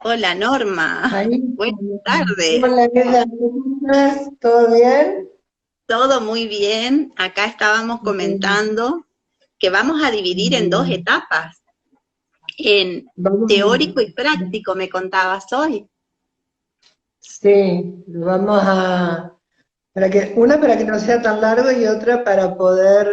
Hola Norma, Ahí, buenas tardes. hola, ¿qué tal? ¿Cómo estás? ¿Todo bien? Todo muy bien. Acá estábamos Bien, comentando que vamos a dividir en dos bien. etapas, en Vamos teórico y práctico, me contabas hoy. sí, vamos a, para que no sea tan largo y otra para poder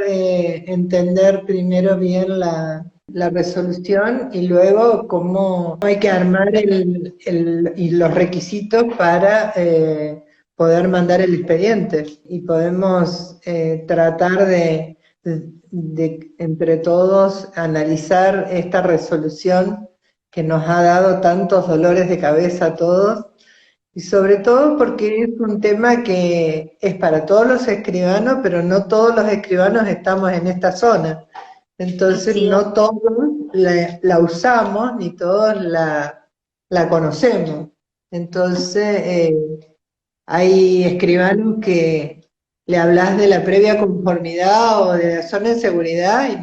entender primero bien la resolución y luego cómo hay que armar y los requisitos para poder mandar el expediente. Y podemos tratar de entre todos analizar esta resolución que nos ha dado tantos dolores de cabeza a todos y sobre todo porque es un tema que es para todos los escribanos, pero no todos los escribanos estamos en esta zona. Entonces Así es. no todos la usamos ni todos la conocemos. Entonces hay escribanos que le hablas de la previa conformidad o de la zona de seguridad y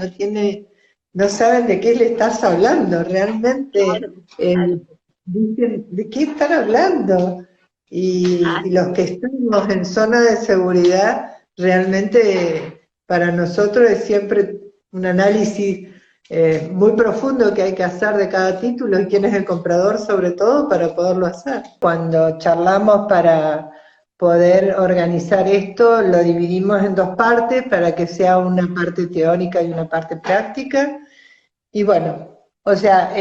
no saben de qué le estás hablando. Realmente Claro, claro. dicen, ¿de qué están hablando? Y Así los que estamos en zona de seguridad, realmente para nosotros es siempre un análisis muy profundo que hay que hacer de cada título y quién es el comprador sobre todo para poderlo hacer. Cuando charlamos para poder organizar esto, lo dividimos en dos partes para que sea una parte teórica y una parte práctica. Y bueno, o sea,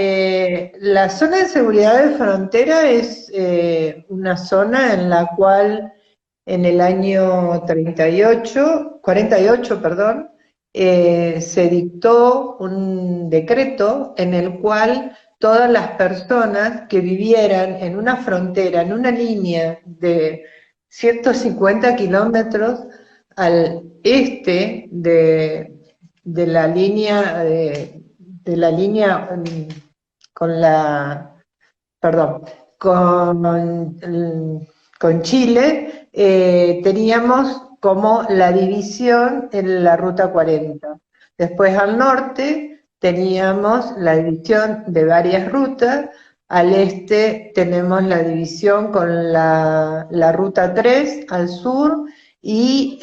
la zona de seguridad de frontera es una zona en la cual en el año 48, perdón, se dictó un decreto en el cual todas las personas que vivieran en una frontera, en una línea de 150 kilómetros al este de la línea con la, perdón, con Chile, teníamos como la división en la ruta 40. Después al norte teníamos la división de varias rutas, al este tenemos la división con la ruta 3 al sur y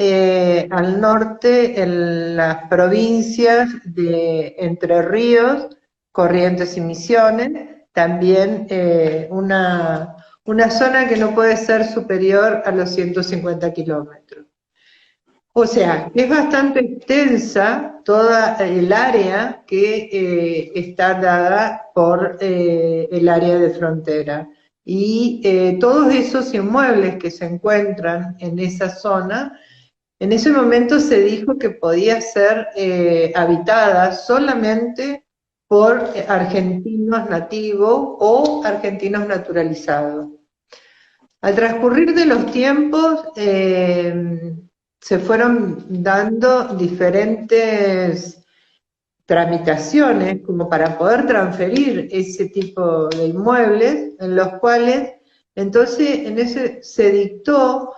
al norte en las provincias de Entre Ríos, Corrientes y Misiones, también una zona que no puede ser superior a los 150 kilómetros. O sea, es bastante extensa toda el área que está dada por el área de frontera. Y todos esos inmuebles que se encuentran en esa zona, en ese momento se dijo que podía ser habitada solamente por argentinos nativos o argentinos naturalizados. Al transcurrir de los tiempos se fueron dando diferentes tramitaciones como para poder transferir ese tipo de inmuebles, en los cuales entonces en ese se dictó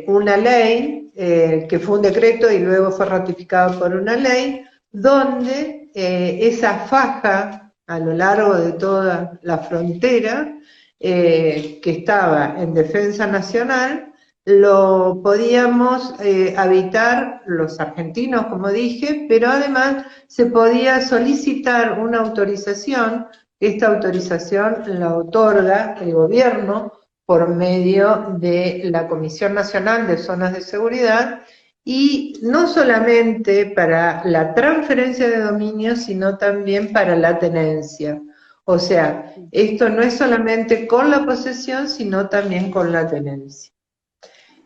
una ley, que fue un decreto y luego fue ratificado por una ley, donde esa faja a lo largo de toda la frontera que estaba en defensa nacional, lo podíamos habitar los argentinos, como dije, pero además se podía solicitar una autorización. Esta autorización la otorga el gobierno por medio de la Comisión Nacional de Zonas de Seguridad, y no solamente para la transferencia de dominio, sino también para la tenencia. O sea, esto no es solamente con la posesión, sino también con la tenencia.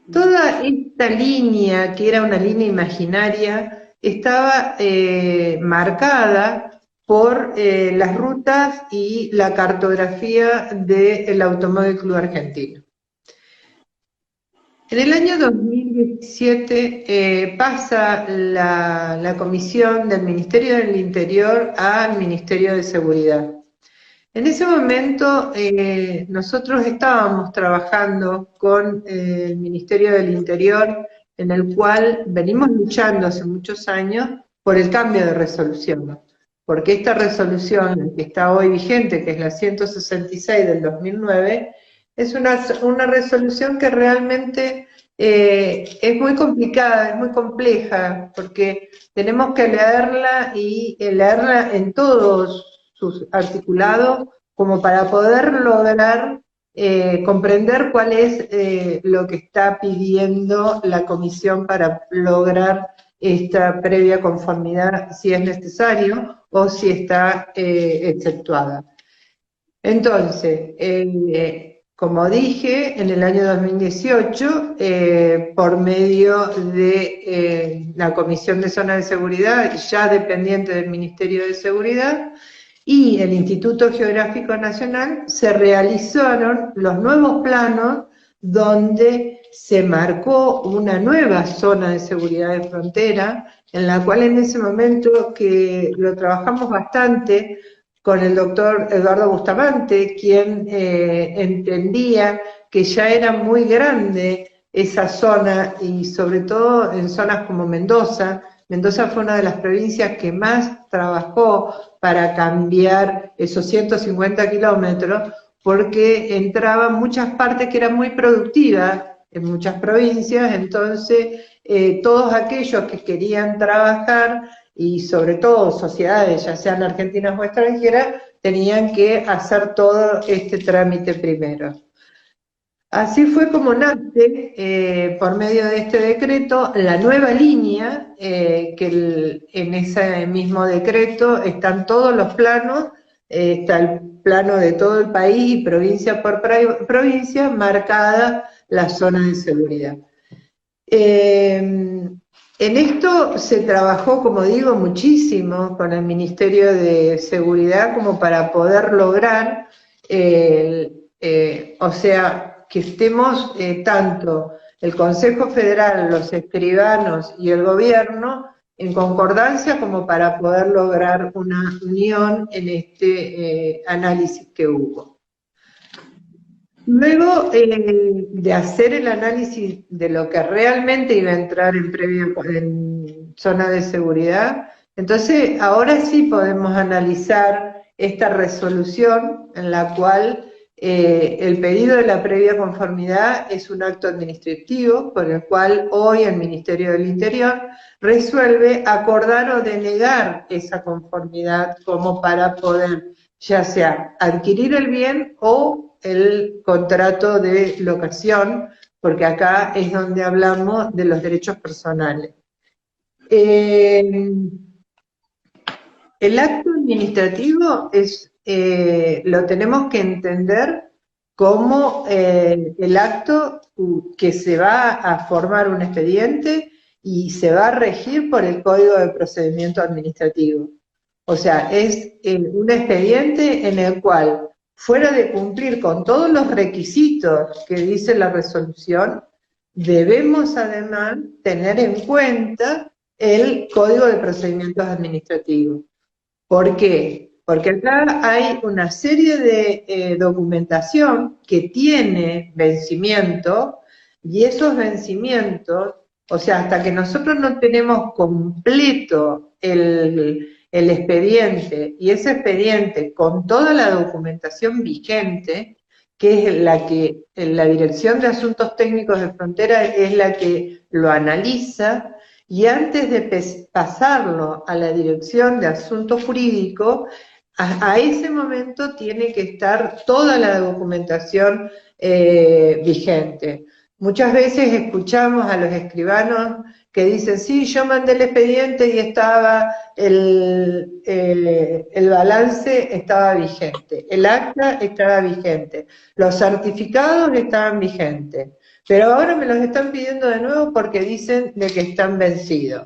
Toda esta línea, que era una línea imaginaria, estaba marcada por las rutas y la cartografía del Automóvil Club Argentino. En el año 2017 pasa la comisión del Ministerio del Interior al Ministerio de Seguridad. En ese momento nosotros estábamos trabajando con el Ministerio del Interior, en el cual venimos luchando hace muchos años por el cambio de resolución. porque esta resolución que está hoy vigente, que es la 166 del 2009, es una resolución que realmente es muy complicada, es muy compleja, porque tenemos que leerla y leerla en todos sus articulados como para poder lograr comprender cuál es lo que está pidiendo la comisión para lograr esta previa conformidad, si es necesario o si está exceptuada. Entonces, como dije, en el año 2018, por medio de la Comisión de Zona de Seguridad, ya dependiente del Ministerio de Seguridad, y el Instituto Geográfico Nacional, se realizaron los nuevos planos donde se marcó una nueva zona de seguridad de frontera, en la cual en ese momento que lo trabajamos bastante con el doctor Eduardo Bustamante, quien entendía que ya era muy grande esa zona, y sobre todo en zonas como Mendoza. Mendoza fue una de las provincias que más trabajó para cambiar esos 150 kilómetros, porque entraban muchas partes que eran muy productivas en muchas provincias. Entonces todos aquellos que querían trabajar, y sobre todo sociedades, ya sean argentinas o extranjeras, tenían que hacer todo este trámite primero. Así fue como nace, por medio de este decreto, la nueva línea, en ese mismo decreto están todos los planos, está el plano de todo el país y provincia por provincia, marcada la zona de seguridad. En esto se trabajó, como digo, muchísimo con el Ministerio de Seguridad como para poder lograr, o sea, que estemos tanto el Consejo Federal, los escribanos y el gobierno en concordancia como para poder lograr una unión en este análisis que hubo. Luego de hacer el análisis de lo que realmente iba a entrar en zona de seguridad, entonces ahora sí podemos analizar esta resolución en la cual el pedido de la previa conformidad es un acto administrativo por el cual hoy el Ministerio del Interior resuelve acordar o denegar esa conformidad como para poder ya sea adquirir el bien o el contrato de locación, porque acá es donde hablamos de los derechos personales. El acto administrativo lo tenemos que entender como el acto que se va a formar un expediente y se va a regir por el Código de Procedimiento Administrativo. O sea, es un expediente en el cual, fuera de cumplir con todos los requisitos que dice la resolución, debemos además tener en cuenta el Código de Procedimientos Administrativos. ¿Por qué? Porque acá hay una serie de documentación que tiene vencimiento, y esos vencimientos, o sea, hasta que nosotros no tenemos completo el expediente, y ese expediente con toda la documentación vigente, que es la que la Dirección de Asuntos Técnicos de Frontera es la que lo analiza, y antes de pasarlo a la Dirección de Asuntos Jurídicos, a ese momento tiene que estar toda la documentación vigente. Muchas veces escuchamos a los escribanos que dicen, sí, yo mandé el expediente y estaba el balance estaba vigente, el acta estaba vigente, los certificados estaban vigentes, pero ahora me los están pidiendo de nuevo porque dicen de que están vencidos.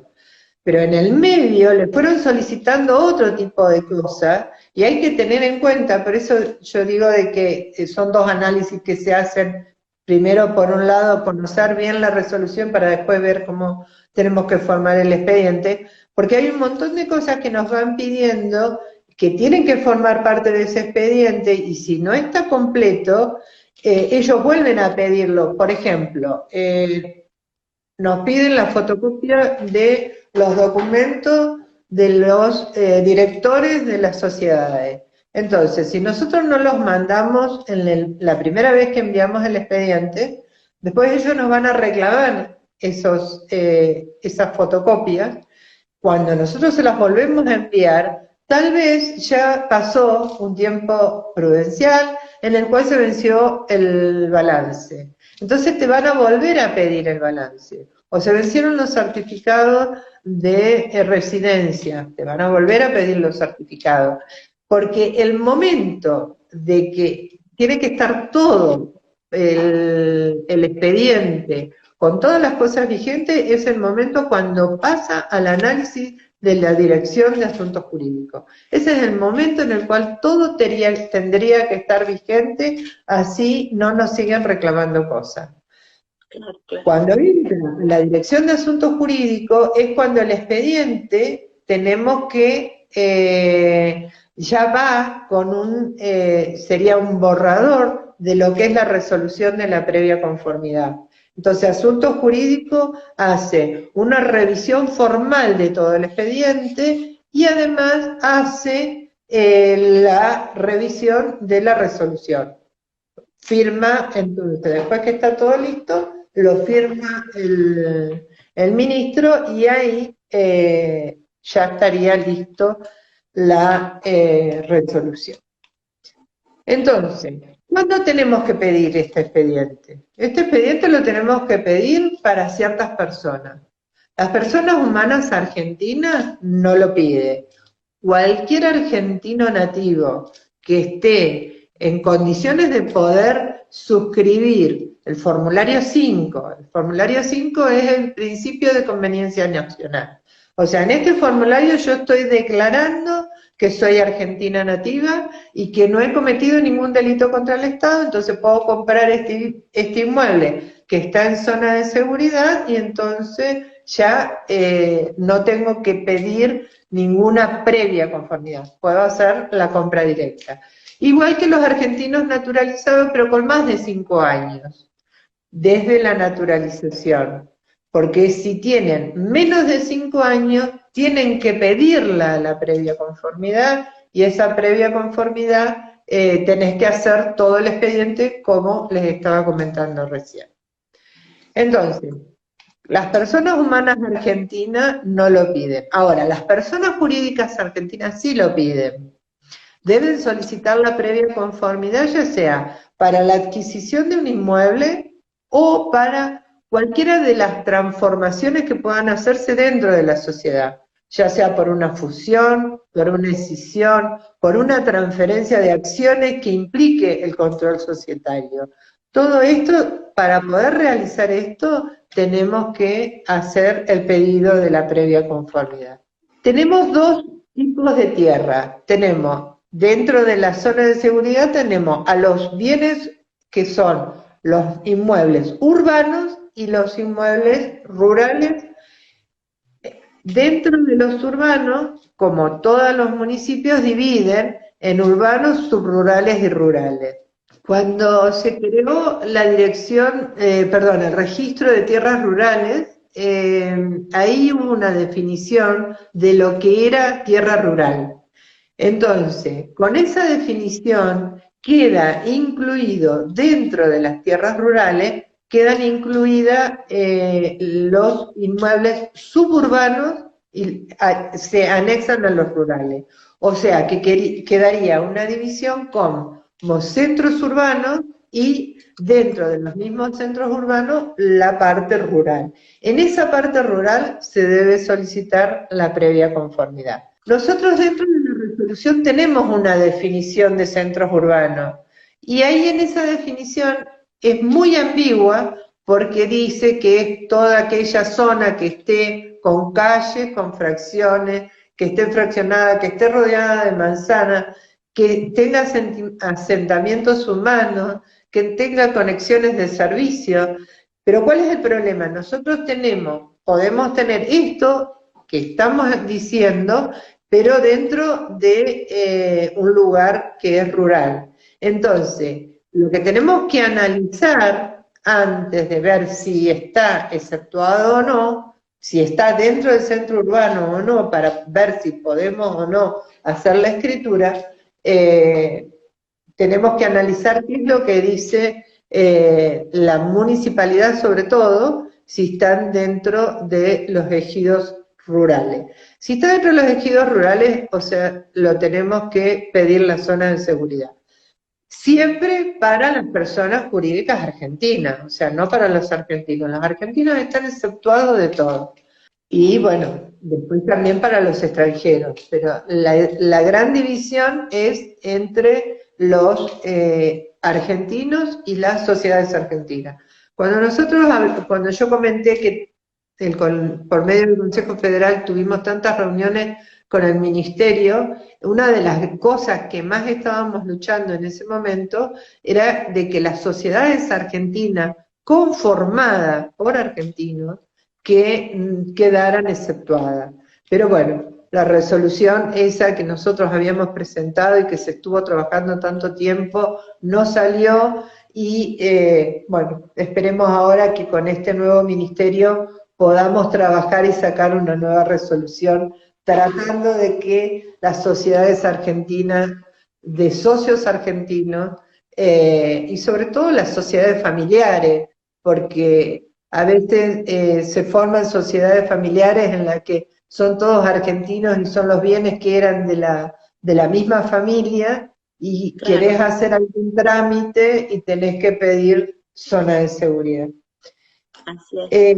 Pero en el medio le fueron solicitando otro tipo de cosas, y hay que tener en cuenta, por eso yo digo de que son dos análisis que se hacen. Primero, por un lado, conocer bien la resolución para después ver cómo tenemos que formar el expediente, porque hay un montón de cosas que nos van pidiendo que tienen que formar parte de ese expediente, y si no está completo, ellos vuelven a pedirlo. Por ejemplo, nos piden la fotocopia de los documentos de los directores de las sociedades. Entonces, si nosotros no los mandamos la primera vez que enviamos el expediente, después ellos nos van a reclamar esas fotocopias. Cuando nosotros se las volvemos a enviar, tal vez ya pasó un tiempo prudencial en el cual se venció el balance. Entonces te van a volver a pedir el balance. O se vencieron los certificados de residencia, te van a volver a pedir los certificados. Porque el momento de que tiene que estar todo el expediente con todas las cosas vigentes es el momento cuando pasa al análisis de la Dirección de Asuntos Jurídicos. Ese es el momento en el cual todo tendría que estar vigente, así no nos siguen reclamando cosas. Claro, claro. Cuando entra la Dirección de Asuntos Jurídicos es cuando el expediente tenemos que ya va con sería un borrador de lo que es la resolución de la previa conformidad. Entonces, Asuntos Jurídicos hace una revisión formal de todo el expediente y además hace la revisión de la resolución. Firma, entonces, después que está todo listo, lo firma el ministro y ahí ya estaría listo la resolución. Entonces, ¿cuándo tenemos que pedir este expediente? Este expediente lo tenemos que pedir para ciertas personas. Las personas humanas argentinas no lo piden. Cualquier argentino nativo que esté en condiciones de poder suscribir el formulario 5. El formulario 5 es el principio de conveniencia nacional. O sea, en este formulario yo estoy declarando que soy argentina nativa y que no he cometido ningún delito contra el Estado, entonces puedo comprar este inmueble que está en zona de seguridad y entonces ya no tengo que pedir ninguna previa conformidad, puedo hacer la compra directa. Igual que los argentinos naturalizados, pero con más de 5 años, desde la naturalización. Porque si tienen menos de 5 años, tienen que pedirla la previa conformidad, y esa previa conformidad tenés que hacer todo el expediente como les estaba comentando recién. Entonces, las personas humanas argentinas no lo piden. Ahora, las personas jurídicas argentinas sí lo piden. Deben solicitar la previa conformidad, ya sea para la adquisición de un inmueble o para cualquiera de las transformaciones que puedan hacerse dentro de la sociedad, ya sea por una fusión, por una escisión, por una transferencia de acciones que implique el control societario. Todo esto, para poder realizar esto, tenemos que hacer el pedido de la previa conformidad. Tenemos dos tipos de tierra. Tenemos, dentro de la zona de seguridad, tenemos a los bienes que son los inmuebles urbanos y los inmuebles rurales. Dentro de los urbanos, como todos los municipios, dividen en urbanos, subrurales y rurales. Cuando se creó la el registro de tierras rurales, ahí hubo una definición de lo que era tierra rural. Entonces, con esa definición queda incluido dentro de las tierras rurales, quedan incluidas los inmuebles suburbanos y se anexan a los rurales. O sea, que quedaría una división como centros urbanos y dentro de los mismos centros urbanos la parte rural. En esa parte rural se debe solicitar la previa conformidad. Nosotros dentro de la resolución tenemos una definición de centros urbanos y ahí en esa definición es muy ambigua porque dice que es toda aquella zona que esté con calles, con fracciones, que esté fraccionada, que esté rodeada de manzanas, que tenga asentamientos humanos, que tenga conexiones de servicio. Pero ¿cuál es el problema? Nosotros podemos tener esto que estamos diciendo, pero dentro de un lugar que es rural. Entonces, lo que tenemos que analizar antes de ver si está exceptuado o no, si está dentro del centro urbano o no, para ver si podemos o no hacer la escritura, tenemos que analizar qué es lo que dice la municipalidad, sobre todo si están dentro de los ejidos rurales. Si está dentro de los ejidos rurales, o sea, lo tenemos que pedir la zona de seguridad. Siempre para las personas jurídicas argentinas, o sea, no para los argentinos. Los argentinos están exceptuados de todo. Y bueno, después también para los extranjeros, pero la gran división es entre los argentinos y las sociedades argentinas. Cuando yo comenté que por medio del Consejo Federal tuvimos tantas reuniones con el Ministerio, una de las cosas que más estábamos luchando en ese momento era de que las sociedades argentinas conformadas por argentinos que quedaran exceptuadas. Pero bueno, la resolución esa que nosotros habíamos presentado y que se estuvo trabajando tanto tiempo no salió y bueno, esperemos ahora que con este nuevo ministerio podamos trabajar y sacar una nueva resolución tratando de que las sociedades argentinas, de socios argentinos, y sobre todo las sociedades familiares, porque a veces se forman sociedades familiares en las que son todos argentinos y son los bienes que eran de la misma familia y Claro. querés hacer algún trámite y tenés que pedir zona de seguridad. Así es.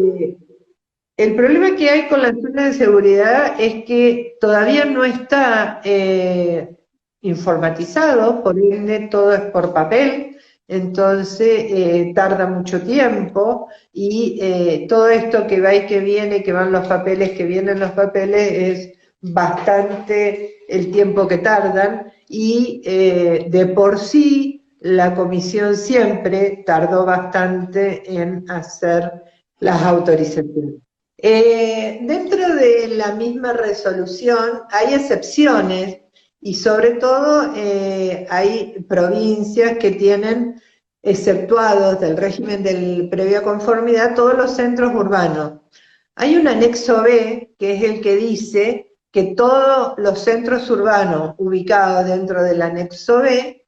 El problema que hay con la zona de seguridad es que todavía no está informatizado, por ende todo es por papel, entonces tarda mucho tiempo y todo esto que va y que viene, que van los papeles, que vienen los papeles, es bastante el tiempo que tardan y de por sí la comisión siempre tardó bastante en hacer las autorizaciones. Dentro de la misma resolución hay excepciones y sobre todo hay provincias que tienen exceptuados del régimen de previa conformidad todos los centros urbanos. Hay un anexo B que es el que dice que todos los centros urbanos ubicados dentro del anexo B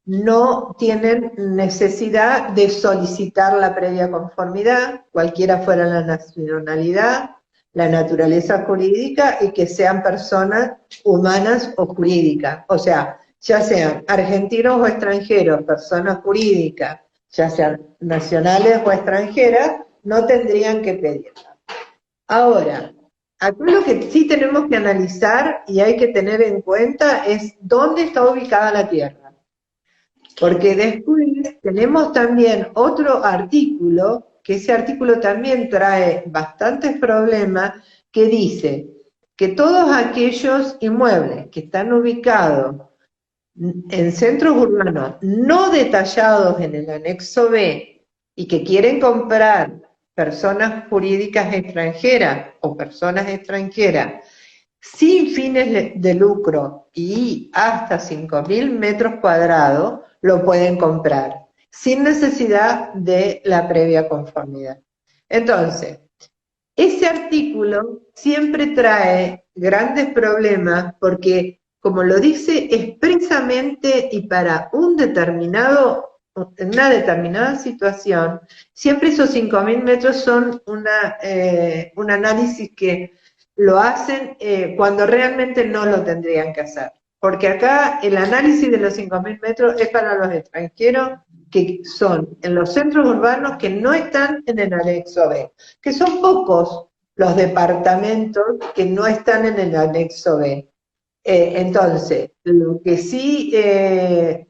no tienen necesidad de solicitar la previa conformidad, cualquiera fuera la nacionalidad, la naturaleza jurídica y que sean personas humanas o jurídicas. O sea, ya sean argentinos o extranjeros, personas jurídicas, ya sean nacionales o extranjeras, no tendrían que pedirla. Ahora, acá lo que sí tenemos que analizar y hay que tener en cuenta es dónde está ubicada la tierra. Porque después tenemos también otro artículo, que ese artículo también trae bastantes problemas, que dice que todos aquellos inmuebles que están ubicados en centros urbanos no detallados en el anexo B y que quieren comprar personas jurídicas extranjeras o personas extranjeras sin fines de lucro y hasta 5.000 metros cuadrados, lo pueden comprar, sin necesidad de la previa conformidad. Entonces, ese artículo siempre trae grandes problemas porque, como lo dice expresamente y para una determinada situación, siempre esos 5.000 metros son un análisis que lo hacen cuando realmente no lo tendrían que hacer. Porque acá el análisis de los 5.000 metros es para los extranjeros que son en los centros urbanos que no están en el anexo B, que son pocos los departamentos que no están en el anexo B. Entonces, lo que sí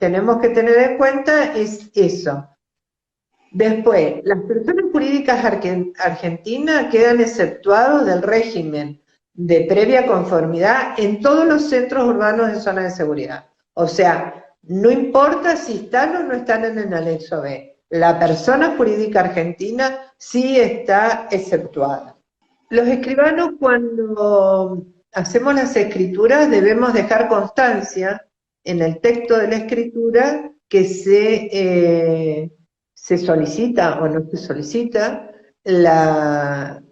tenemos que tener en cuenta es eso. Después, las personas jurídicas argentinas quedan exceptuados del régimen de previa conformidad en todos los centros urbanos de zona de seguridad. O sea, no importa si están o no están en el anexo B, la persona jurídica argentina sí está exceptuada. Los escribanos, cuando hacemos las escrituras, debemos dejar constancia en el texto de la escritura que se solicita o no se solicita la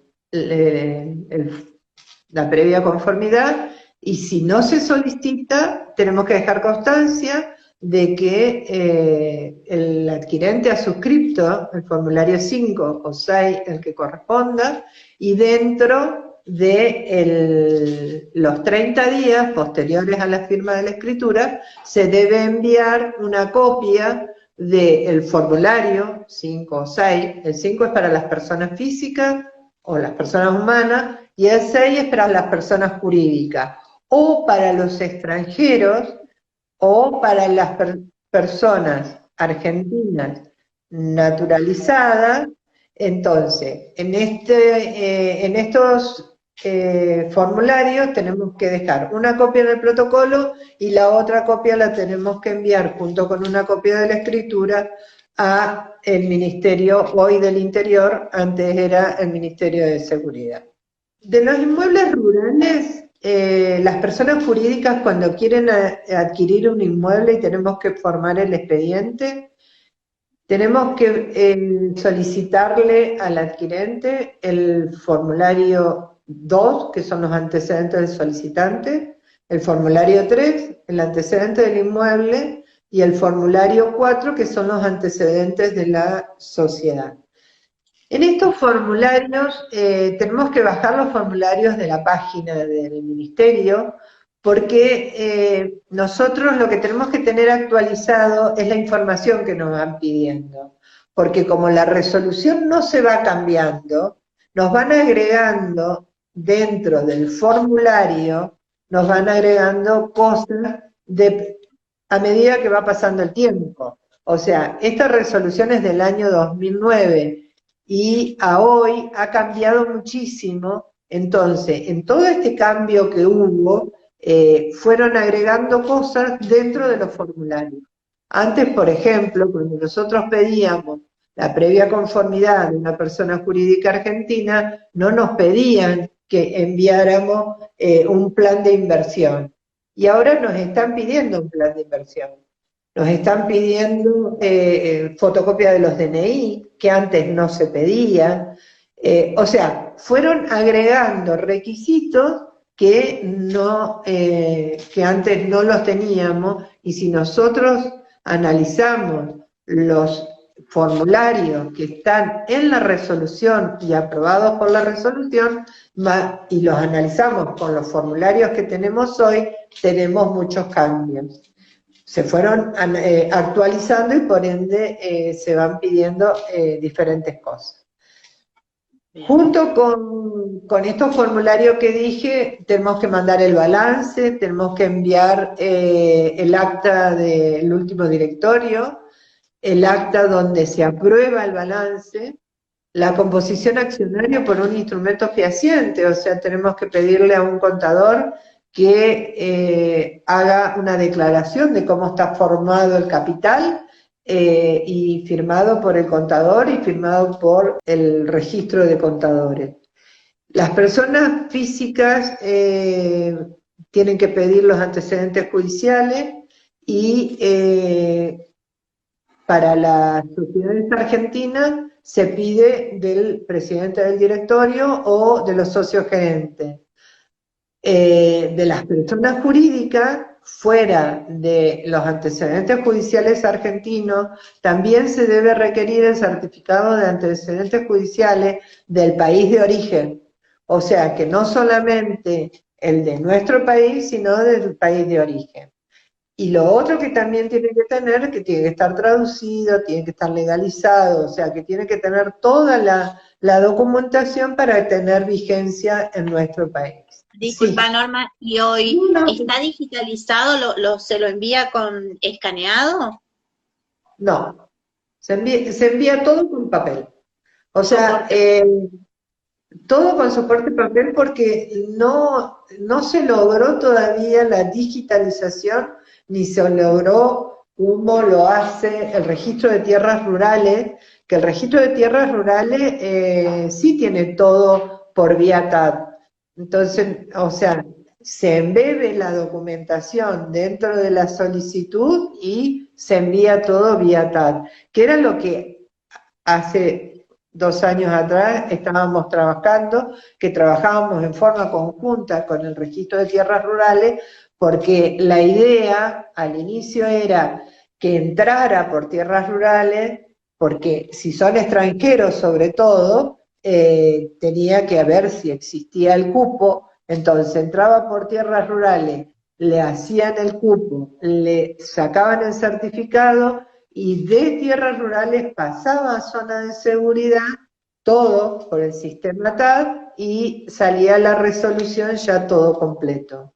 la previa conformidad, y si no se solicita, tenemos que dejar constancia de que el adquirente ha suscrito el formulario 5 o 6, el que corresponda, y dentro de los 30 días posteriores a la firma de la escritura, se debe enviar una copia del formulario 5 o 6. El 5 es para las personas físicas o las personas humanas, y el 6 es para las personas jurídicas, o para los extranjeros, o para las personas argentinas naturalizadas. Entonces, en estos formularios tenemos que dejar una copia del protocolo y la otra copia la tenemos que enviar junto con una copia de la escritura a el Ministerio hoy del Interior, antes era el Ministerio de Seguridad. De los inmuebles rurales, las personas jurídicas cuando quieren adquirir un inmueble y tenemos que formar el expediente, tenemos que solicitarle al adquirente el formulario 2, que son los antecedentes del solicitante, el formulario 3, el antecedente del inmueble, y el formulario 4, que son los antecedentes de la sociedad. En estos formularios, tenemos que bajar los formularios de la página del Ministerio, porque nosotros lo que tenemos que tener actualizado es la información que nos van pidiendo, porque como la resolución no se va cambiando, nos van agregando dentro del formulario, nos van agregando cosas a medida que va pasando el tiempo. O sea, esta resolución es del año 2009, y a hoy ha cambiado muchísimo. Entonces, en todo este cambio que hubo, fueron agregando cosas dentro de los formularios. Antes, por ejemplo, cuando nosotros pedíamos la previa conformidad de una persona jurídica argentina, no nos pedían que enviáramos un plan de inversión. Y ahora nos están pidiendo un plan de inversión. Nos están pidiendo fotocopia de los DNI, que antes no se pedían. O sea, fueron agregando requisitos que antes no los teníamos, y si nosotros analizamos los formularios que están en la resolución y aprobados por la resolución, y los analizamos con los formularios que tenemos hoy, tenemos muchos cambios. Se fueron actualizando y por ende se van pidiendo diferentes cosas. Junto con estos formularios que dije, tenemos que mandar el balance, tenemos que enviar el acta del último directorio, el acta donde se aprueba el balance, la composición accionaria por un instrumento fehaciente, o sea, tenemos que pedirle a un contador que haga una declaración de cómo está formado el capital, y firmado por el contador y firmado por el registro de contadores. Las personas físicas tienen que pedir los antecedentes judiciales, y para las sociedades argentinas se pide del presidente del directorio o de los socios gerentes. De las personas jurídicas, fuera de los antecedentes judiciales argentinos, también se debe requerir el certificado de antecedentes judiciales del país de origen. O sea, que no solamente el de nuestro país, sino del país de origen. Y lo otro que también tiene que tener, que tiene que estar traducido, tiene que estar legalizado, o sea, que tiene que tener toda la documentación para tener vigencia en nuestro país. Disculpa, Sí. Norma, ¿y hoy No, está digitalizado? ¿Se lo envía con escaneado? no, se envía todo con papel. O sea, todo con soporte papel, porque no se logró todavía la digitalización, ni se logró como lo hace el registro de tierras rurales, que el registro de tierras rurales sí tiene todo por vía TAT. Entonces, o sea, se embebe la documentación dentro de la solicitud y se envía todo vía TAT, que era lo que hace 2 años atrás estábamos trabajando, que trabajábamos en forma conjunta con el registro de tierras rurales, porque la idea al inicio era que entrara por tierras rurales, porque si son extranjeros sobre todo, tenía que ver si existía el cupo, entonces entraba por tierras rurales, le hacían el cupo, le sacaban el certificado y de tierras rurales pasaba a zona de seguridad, todo por el sistema TAD y salía la resolución ya todo completo.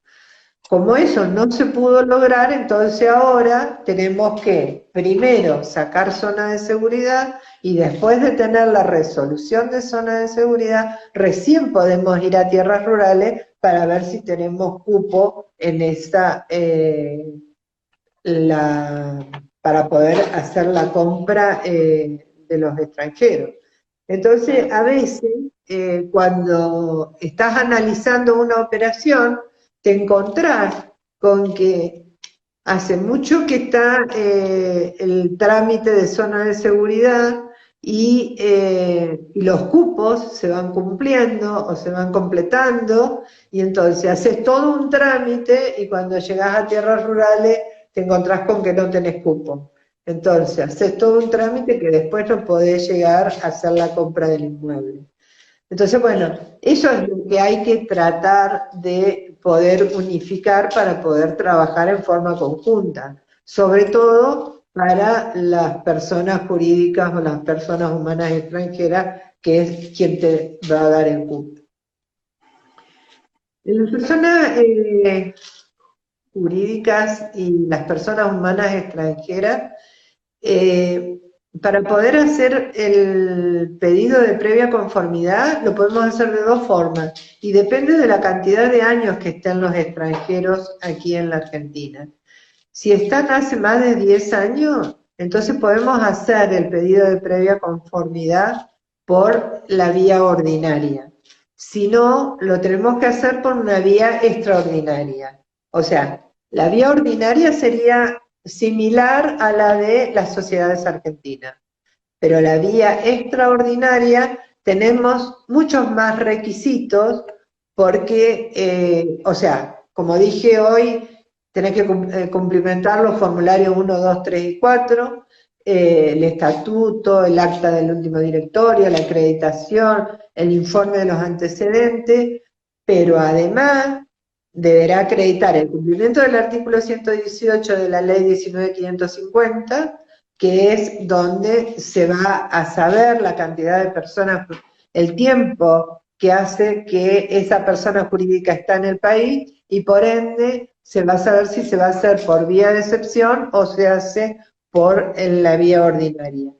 Como eso no se pudo lograr, entonces ahora tenemos que primero sacar zona de seguridad y después de tener la resolución de zona de seguridad, recién podemos ir a tierras rurales para ver si tenemos cupo en esta, para poder hacer la compra de los extranjeros. Entonces, a veces, cuando estás analizando una operación, te encontrás con que hace mucho que está el trámite de zona de seguridad y los cupos se van cumpliendo o se van completando, y entonces haces todo un trámite y cuando llegas a tierras rurales te encontrás con que no tenés cupo. Entonces, haces todo un trámite que después no podés llegar a hacer la compra del inmueble. Entonces, bueno, eso es lo que hay que tratar de poder unificar para poder trabajar en forma conjunta, sobre todo para las personas jurídicas o las personas humanas extranjeras, que es quien te va a dar el cupo. En las personas jurídicas y las personas humanas extranjeras, para poder hacer el pedido de previa conformidad, lo podemos hacer de dos formas, y depende de la cantidad de años que estén los extranjeros aquí en la Argentina. Si están hace más de 10 años, entonces podemos hacer el pedido de previa conformidad por la vía ordinaria. Si no, lo tenemos que hacer por una vía extraordinaria. O sea, la vía ordinaria sería similar a la de las sociedades argentinas, pero la vía extraordinaria tenemos muchos más requisitos porque, o sea, como dije hoy, tenés que cumplimentar los formularios 1, 2, 3 y 4, el estatuto, el acta del último directorio, la acreditación, el informe de los antecedentes, pero además deberá acreditar el cumplimiento del artículo 118 de la ley 19.550, que es donde se va a saber la cantidad de personas, el tiempo que hace que esa persona jurídica está en el país, y por ende se va a saber si se va a hacer por vía de excepción o se hace por la vía ordinaria.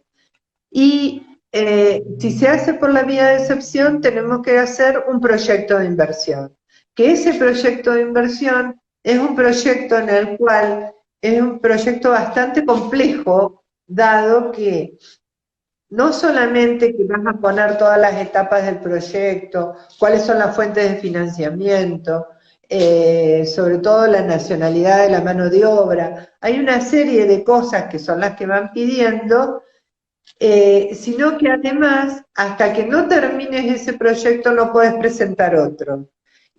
Y si se hace por la vía de excepción, tenemos que hacer un proyecto de inversión, que ese proyecto de inversión es un proyecto en el cual es un proyecto bastante complejo, dado que no solamente que vas a poner todas las etapas del proyecto, cuáles son las fuentes de financiamiento, sobre todo la nacionalidad de la mano de obra, hay una serie de cosas que son las que van pidiendo, sino que además, hasta que no termines ese proyecto no puedes presentar otro.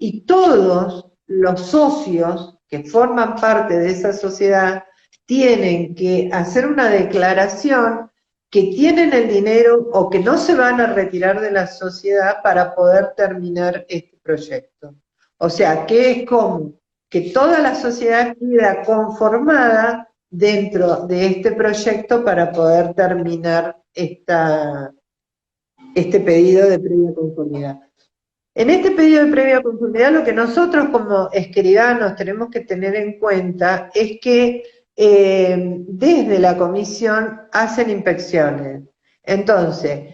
Y todos los socios que forman parte de esa sociedad tienen que hacer una declaración que tienen el dinero o que no se van a retirar de la sociedad para poder terminar este proyecto. O sea, que es como que toda la sociedad queda conformada dentro de este proyecto para poder terminar este pedido de previa conformidad. En este pedido de previa conformidad, lo que nosotros como escribanos tenemos que tener en cuenta es que desde la comisión hacen inspecciones. Entonces,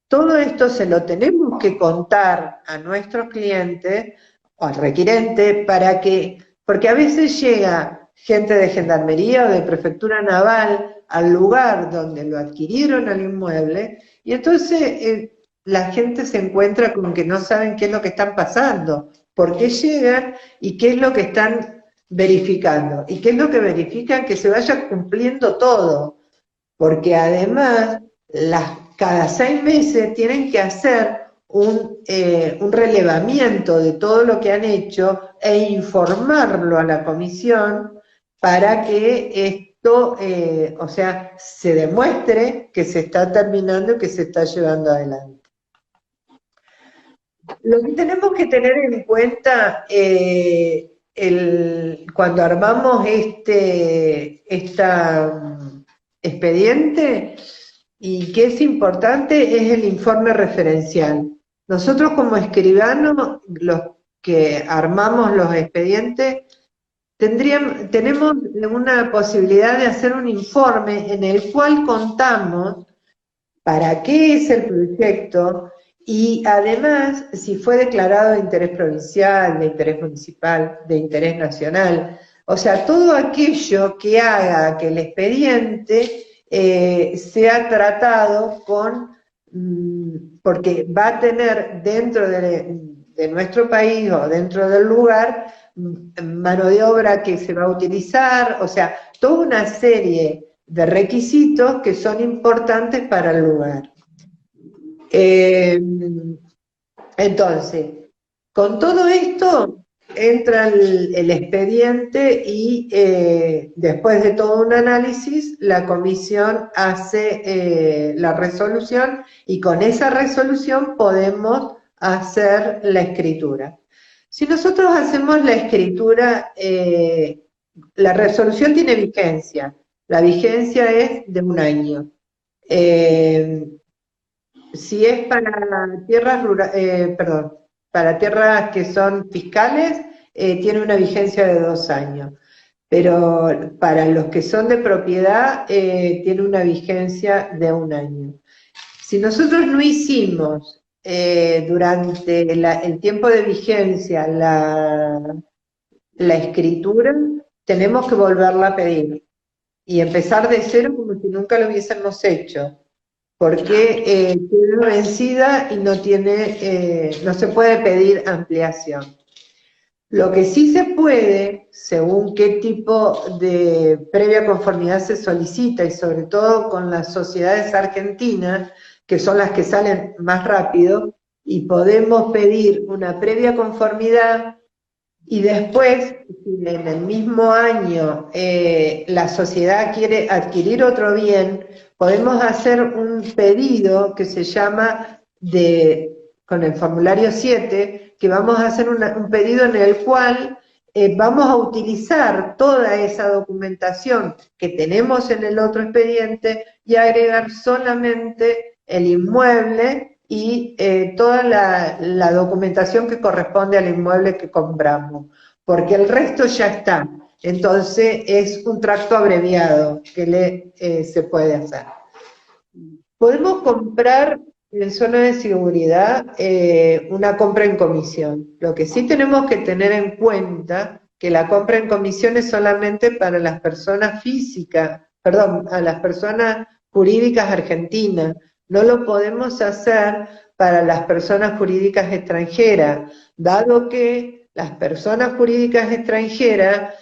todo esto se lo tenemos que contar a nuestros clientes o al requirente para que, porque a veces llega gente de gendarmería o de prefectura naval al lugar donde lo adquirieron al inmueble, y entonces la gente se encuentra con que no saben qué es lo que están pasando, por qué llegan y qué es lo que están verificando. ¿Y qué es lo que verifican? Que se vaya cumpliendo todo, porque además las cada 6 meses tienen que hacer un relevamiento de todo lo que han hecho e informarlo a la comisión para que esto, o sea, se demuestre que se está terminando y que se está llevando adelante. Lo que tenemos que tener en cuenta cuando armamos esta expediente y que es importante es el informe referencial. Nosotros como escribanos, los que armamos los expedientes, tenemos una posibilidad de hacer un informe en el cual contamos para qué es el proyecto y además si fue declarado de interés provincial, de interés municipal, de interés nacional. O sea, todo aquello que haga que el expediente sea tratado porque va a tener dentro de nuestro país o dentro del lugar mano de obra que se va a utilizar, o sea, toda una serie de requisitos que son importantes para el lugar. Entonces, con todo esto entra el expediente y después de todo un análisis, la comisión hace la resolución y con esa resolución podemos hacer la escritura. Si nosotros hacemos la escritura, la resolución tiene vigencia. La vigencia es de 1 año. Si es para tierras para tierras que son fiscales, tiene una vigencia de 2 años. Pero para los que son de propiedad, tiene una vigencia de 1 año. Si nosotros no hicimos durante el tiempo de vigencia la escritura, tenemos que volverla a pedir y empezar de cero como si nunca lo hubiésemos hecho, porque quedó vencida y no se puede pedir ampliación. Lo que sí se puede, según qué tipo de previa conformidad se solicita, y sobre todo con las sociedades argentinas, que son las que salen más rápido, y podemos pedir una previa conformidad y después, si en el mismo año la sociedad quiere adquirir otro bien, podemos hacer un pedido que se llama con el formulario 7, que vamos a hacer un pedido en el cual vamos a utilizar toda esa documentación que tenemos en el otro expediente y agregar solamente el inmueble y toda la documentación que corresponde al inmueble que compramos, porque el resto ya está. Entonces es un tracto abreviado que se puede hacer. Podemos comprar en zona de seguridad una compra en comisión. Lo que sí tenemos que tener en cuenta que la compra en comisión es solamente para las personas físicas, perdón, a las personas jurídicas argentinas. No lo podemos hacer para las personas jurídicas extranjeras, dado que las personas jurídicas extranjeras,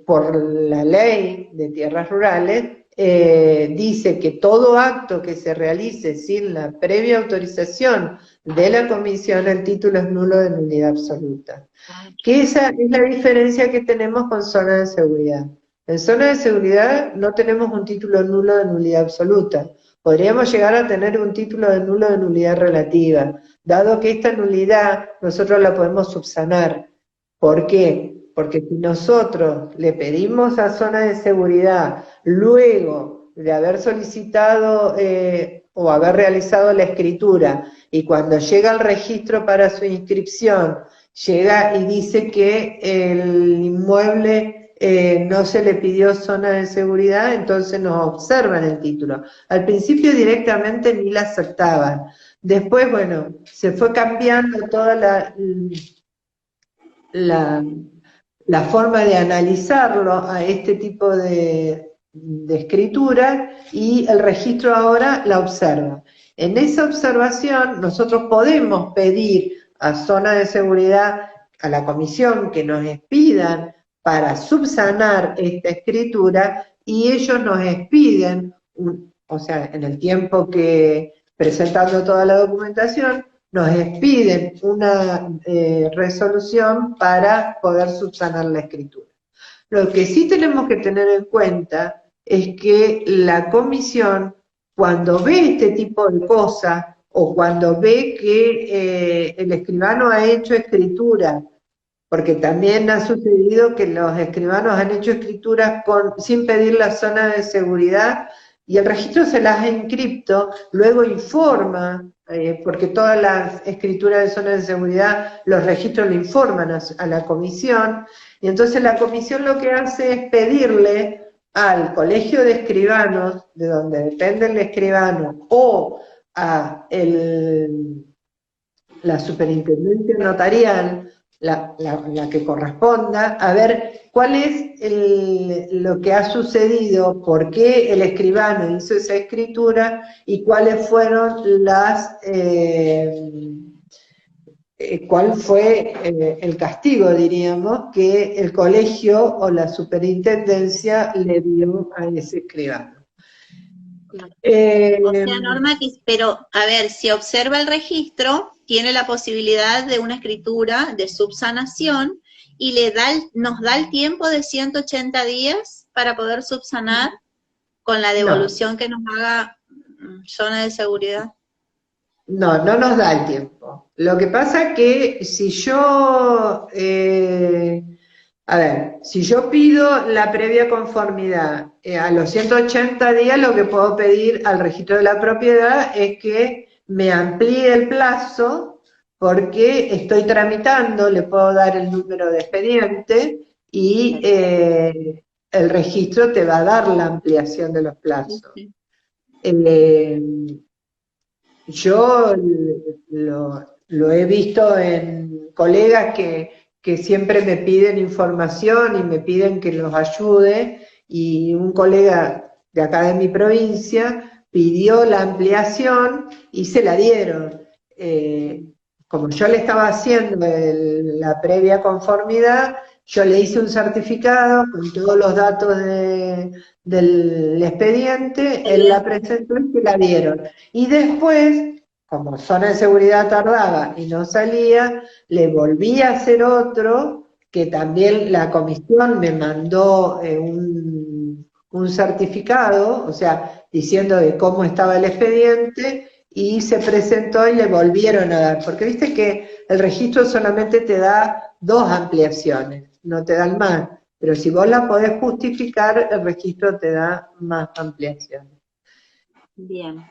por la ley de tierras rurales, dice que todo acto que se realice sin la previa autorización de la comisión, el título es nulo de nulidad absoluta. Que esa es la diferencia que tenemos con zona de seguridad. En zona de seguridad no tenemos un título nulo de nulidad absoluta. Podríamos llegar a tener un título de nulo de nulidad relativa, dado que esta nulidad nosotros la podemos subsanar. ¿Por qué? Porque si nosotros le pedimos a zona de seguridad, luego de haber solicitado o haber realizado la escritura, y cuando llega al registro para su inscripción, llega y dice que el inmueble no se le pidió zona de seguridad, entonces nos observan el título. Al principio directamente ni la aceptaban. Después, bueno, se fue cambiando toda la forma de analizarlo a este tipo de escritura, y el registro ahora la observa. En esa observación nosotros podemos pedir a zona de seguridad, a la comisión, que nos expidan para subsanar esta escritura, y ellos nos expiden o sea, en el tiempo que presentando toda la documentación, nos expiden una resolución para poder subsanar la escritura. Lo que sí tenemos que tener en cuenta es que la comisión, cuando ve este tipo de cosas, o cuando ve que el escribano ha hecho escritura, porque también ha sucedido que los escribanos han hecho escrituras sin pedir la zona de seguridad y el registro se las ha encripto, luego informa, porque todas las escrituras de zona de seguridad, los registros le informan a la comisión, y entonces la comisión lo que hace es pedirle al colegio de escribanos, de donde depende el escribano, o a la superintendencia notarial, la que corresponda, a ver cuál es lo que ha sucedido, por qué el escribano hizo esa escritura y cuáles fueron cuál fue el castigo, diríamos, que el colegio o la superintendencia le dio a ese escribano. O sea, Norma, pero a ver, si observa el registro, tiene la posibilidad de una escritura de subsanación y nos da el tiempo de 180 días para poder subsanar con la devolución que nos haga zona de seguridad. No, no nos da el tiempo. Lo que pasa que si yo, si yo pido la previa conformidad a los 180 días, lo que puedo pedir al registro de la propiedad es que me amplíe el plazo porque estoy tramitando, le puedo dar el número de expediente y el registro te va a dar la ampliación de los plazos. Yo lo he visto en colegas que siempre me piden información y me piden que los ayude, y un colega de acá de mi provincia pidió la ampliación y se la dieron. Como yo le estaba haciendo la previa conformidad, yo le hice un certificado con todos los datos del expediente, él la presentó y se la dieron. Y después, como zona de seguridad tardaba y no salía, le volví a hacer otro, que también la comisión me mandó un certificado, o sea, diciendo de cómo estaba el expediente, y se presentó y le volvieron a dar, porque viste que el registro solamente te da 2 ampliaciones, no te dan más, pero si vos la podés justificar, el registro te da más ampliaciones. Bien.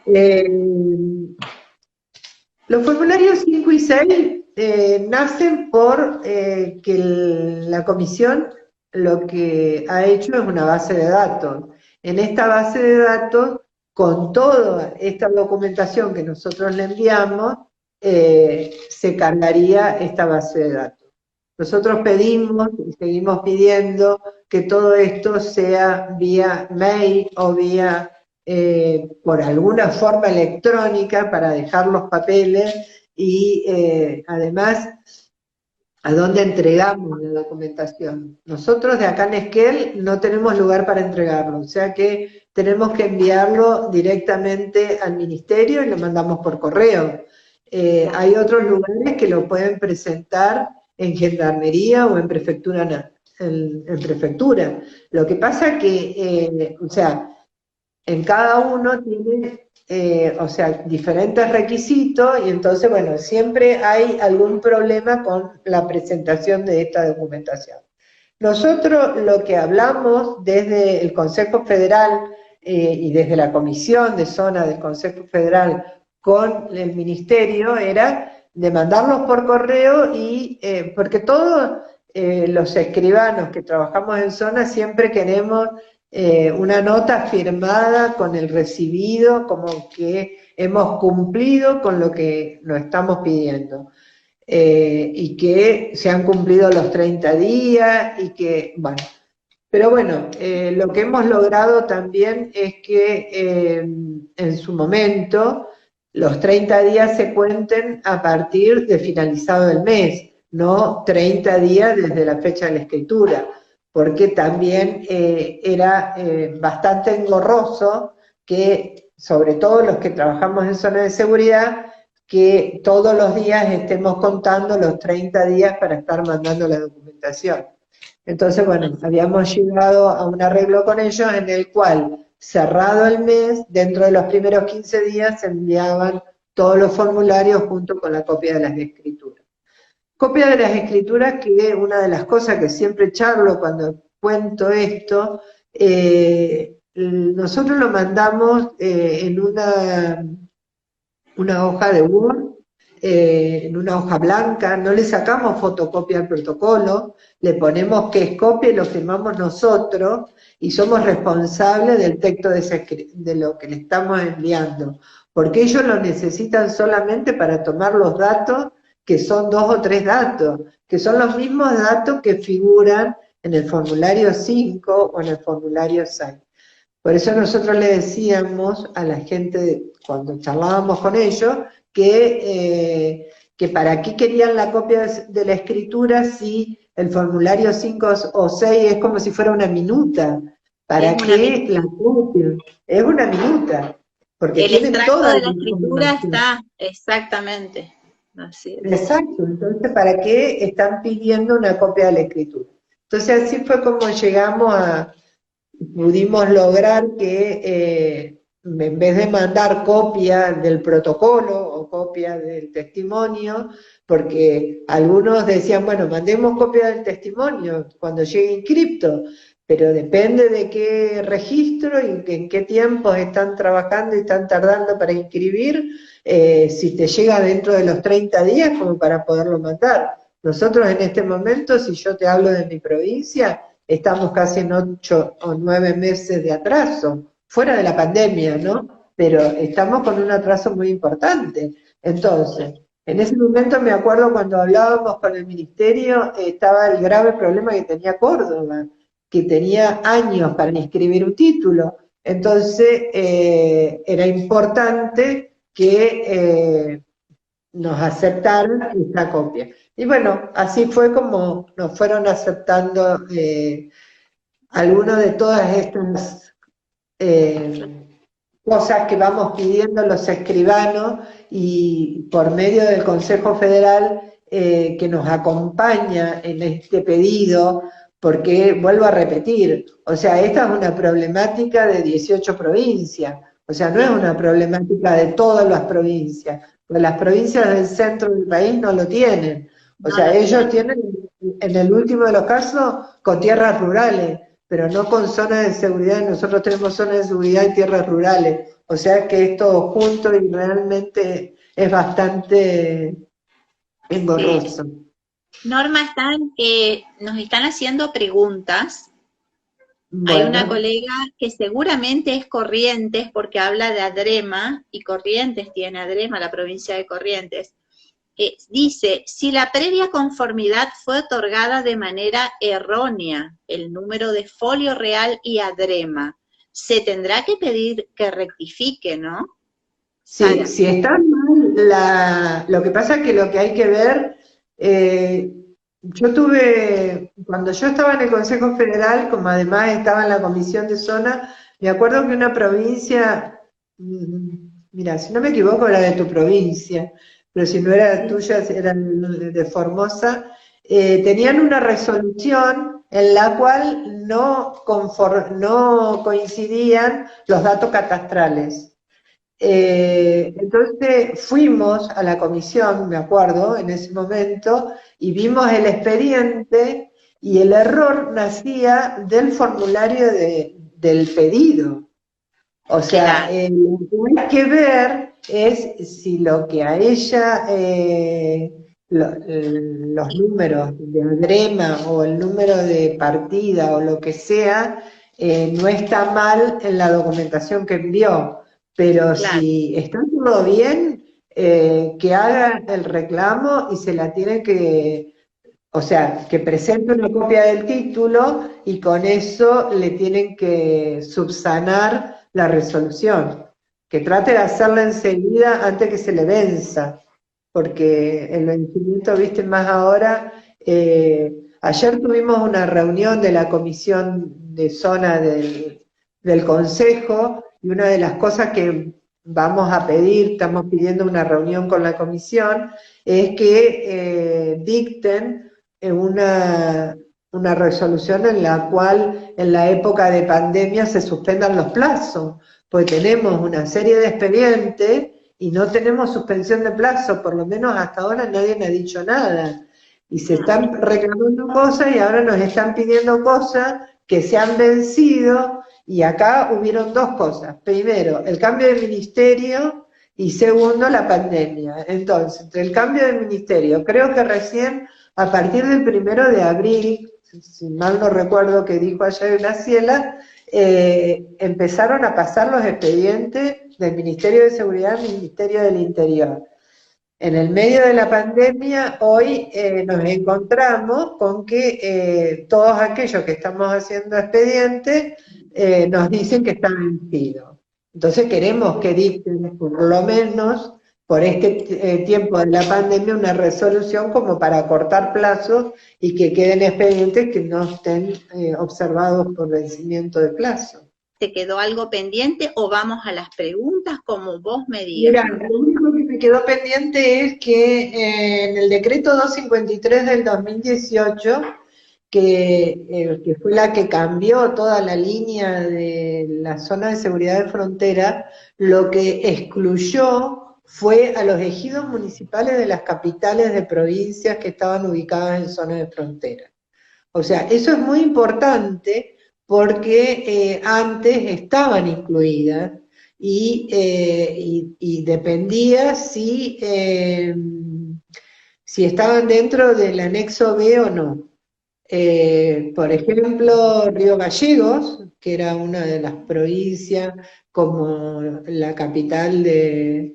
Los formularios 5 y 6 nacen por que la comisión lo que ha hecho es una base de datos. En esta base de datos, con toda esta documentación que nosotros le enviamos, se cargaría esta base de datos. Nosotros pedimos y seguimos pidiendo que todo esto sea vía mail o vía, por alguna forma electrónica, para dejar los papeles y además a dónde entregamos la documentación. Nosotros de acá en Esquel no tenemos lugar para entregarlo, o sea que tenemos que enviarlo directamente al ministerio y lo mandamos por correo. Hay otros lugares que lo pueden presentar en gendarmería o en prefectura. En prefectura. Lo que pasa que, o sea, en cada uno tiene, diferentes requisitos, y entonces, bueno, siempre hay algún problema con la presentación de esta documentación. Nosotros lo que hablamos desde el Consejo Federal y desde la Comisión de Zona del Consejo Federal con el Ministerio era de mandarlos por correo, y porque todos los escribanos que trabajamos en zona siempre queremos una nota firmada con el recibido, como que hemos cumplido con lo que nos estamos pidiendo, y que se han cumplido los 30 días, y que, bueno, pero bueno, lo que hemos logrado también es que en su momento los 30 días se cuenten a partir de finalizado el mes, no 30 días desde la fecha de la escritura, porque también era bastante engorroso que, sobre todo los que trabajamos en zona de seguridad, que todos los días estemos contando los 30 días para estar mandando la documentación. Entonces, bueno, habíamos llegado a un arreglo con ellos en el cual, cerrado el mes, dentro de los primeros 15 días se enviaban todos los formularios junto con la copia de las escrituras. Copia de las escrituras, que es una de las cosas que siempre charlo cuando cuento esto, nosotros lo mandamos en una hoja de Word, en una hoja blanca, no le sacamos fotocopia al protocolo, le ponemos que es copia y lo firmamos nosotros, y somos responsables del texto de lo que le estamos enviando, porque ellos lo necesitan solamente para tomar los datos, que son 2 o 3 datos, que son los mismos datos que figuran en el formulario 5 o en el formulario 6. Por eso nosotros le decíamos a la gente, cuando charlábamos con ellos, que para qué querían la copia de la escritura si el formulario 5 o 6 es como si fuera una minuta. ¿Para qué la copia? Es una minuta, porque el tienen extracto toda de la la escritura información. está, exactamente. Así es. Exacto, entonces ¿para qué están pidiendo una copia de la escritura? Entonces así fue como pudimos lograr que en vez de mandar copia del protocolo o copia del testimonio, porque algunos decían, bueno, mandemos copia del testimonio cuando llegue inscripto, pero depende de qué registro y en qué tiempos están trabajando y están tardando para inscribir, si te llega dentro de los 30 días como para poderlo mandar. Nosotros en este momento, si yo te hablo de mi provincia, estamos casi en 8 o 9 meses de atraso, fuera de la pandemia, ¿no? Pero estamos con un atraso muy importante. Entonces, en ese momento me acuerdo cuando hablábamos con el ministerio, estaba el grave problema que tenía Córdoba, que tenía años para inscribir un título. Entonces, era importante que nos aceptaron esta copia. Y bueno, así fue como nos fueron aceptando algunas de todas estas cosas que vamos pidiendo los escribanos, y por medio del Consejo Federal que nos acompaña en este pedido, porque vuelvo a repetir, o sea, esta es una problemática de 18 provincias, o sea, no es una problemática de todas las provincias, porque las provincias del centro del país no lo tienen, o sea, ellos tienen, en el último de los casos, con tierras rurales, pero no con zonas de seguridad. Nosotros tenemos zonas de seguridad y tierras rurales, o sea que es todo junto y realmente es bastante engorroso. Norma, nos están haciendo preguntas. Bueno. Hay una colega que seguramente es Corrientes, porque habla de Adrema, y Corrientes tiene Adrema, la provincia de Corrientes. Dice, si la previa conformidad fue otorgada de manera errónea, el número de folio real y Adrema, se tendrá que pedir que rectifique, ¿no? Sí, si está mal, lo que pasa es que lo que hay que ver, cuando yo estaba en el Consejo Federal, como además estaba en la Comisión de Zona, me acuerdo que una provincia, mira, si no me equivoco era de tu provincia, pero si no era tuya, era de Formosa, tenían una resolución en la cual no coincidían los datos catastrales. Entonces fuimos a la comisión, me acuerdo, en ese momento, y vimos el expediente, y el error nacía del formulario del pedido. O sea, lo que hay que ver es si lo que a ella, los números de Adrema o el número de partida o lo que sea, no está mal en la documentación que envió. Pero si está todo bien, que haga el reclamo y se la tiene que, o sea, que presente una copia del título y con eso le tienen que subsanar la resolución. Que trate de hacerla enseguida antes que se le venza, porque el vencimiento, viste, más ahora. Ayer tuvimos una reunión de la comisión de zona del Consejo, y una de las cosas que vamos a pedir, estamos pidiendo una reunión con la comisión, es que dicten una resolución en la cual en la época de pandemia se suspendan los plazos, porque tenemos una serie de expedientes y no tenemos suspensión de plazo, por lo menos hasta ahora nadie me ha dicho nada. Y se están reclamando cosas y ahora nos están pidiendo cosas que se han vencido, y acá hubieron dos cosas. Primero, el cambio de ministerio, y segundo, la pandemia. Entonces, entre el cambio de ministerio, creo que recién a partir del 1 de abril, si mal no recuerdo que dijo ayer Graciela, empezaron a pasar los expedientes del Ministerio de Seguridad al Ministerio del Interior. En el medio de la pandemia, hoy nos encontramos con que todos aquellos que estamos haciendo expedientes nos dicen que están vencidos. Entonces queremos que dicten, por lo menos, por este tiempo de la pandemia, una resolución como para cortar plazos y que queden expedientes que no estén observados por vencimiento de plazo. ¿Te quedó algo pendiente o vamos a las preguntas como vos me digas? Mira, lo único que me quedó pendiente es que en el decreto 253 del 2018, que fue la que cambió toda la línea de la zona de seguridad de frontera, lo que excluyó fue a los ejidos municipales de las capitales de provincias que estaban ubicadas en zona de frontera. O sea, eso es muy importante porque antes estaban incluidas y dependía si estaban dentro del anexo B o no. Por ejemplo, Río Gallegos, que era una de las provincias como la capital de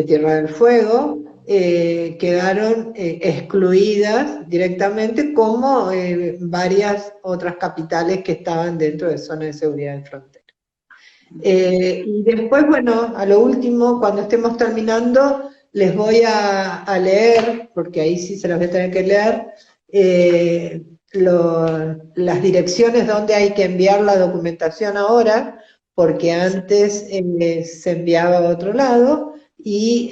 Tierra del Fuego, quedaron excluidas directamente, como varias otras capitales que estaban dentro de zona de seguridad de frontera. Y después, bueno, a lo último, cuando estemos terminando, les voy a leer, porque ahí sí se las voy a tener que leer, las direcciones donde hay que enviar la documentación ahora, porque antes se enviaba a otro lado, y